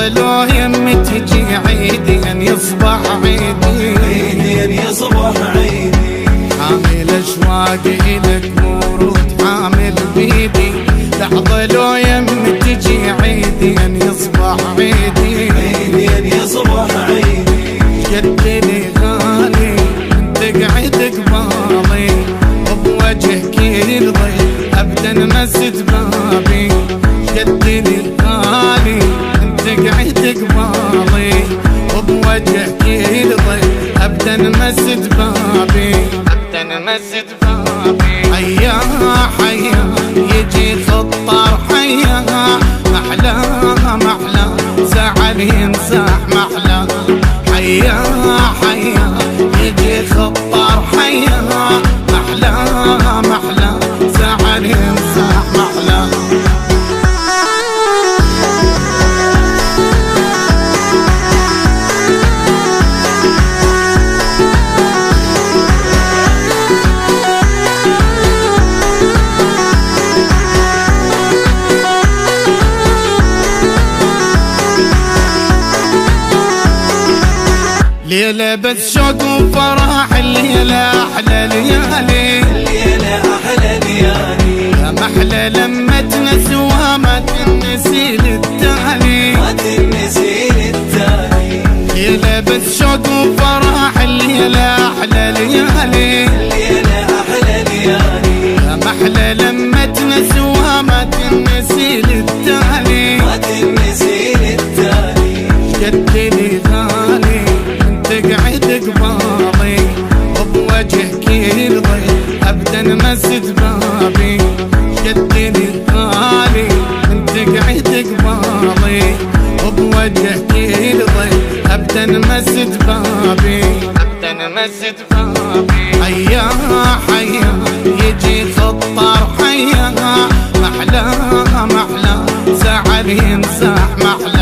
لحظة يمي تجي عيدين يصبح عيدي، عيدين يصبح عيدي. حامل اشواقي الك ورود حامل بيدي، لحظة يمي تجي عيدين يصبح عيدي، عيدين يصبح عيدي. قدلي غالي انت قعد قبالي، وبوجهك يرضي ابدا مسد بابي. قدلي غالي انت قعد قبالي، وبوجهك يرضي ابدا مسد بابي، ابدا مسد بابي. حيا حيا يجي خطار حيا، محلى محلى زعل ينساح محلى. حيا حيا يجي خطار حيا، محلى محلى زعل ينساح محلى. ليلة بس شوق وفرح، الليلة أحلى ليالي، الليلة أحلى ليالي. يا محلى لما تنسوها ما تنسي للتالي، ما تنسي للتالي. ليلة بس شوق وفرح، الليلة أحلى ليالي، الليلة أحلى ليالي. يا محلى لما تنسوها ما تنسي للتالي، ما تنسي للتالي. قدلي غالي قعد قبالي، وبوجهك يرضي ابدا مسد بابي. قدلي غالي انت قعد قبالي، وبوجهك يرضي ابدا مسد بابي، ابدا مسد بابي. حيا حيا يجي خطار حيا، محلى محلى زعل ينساح محلى.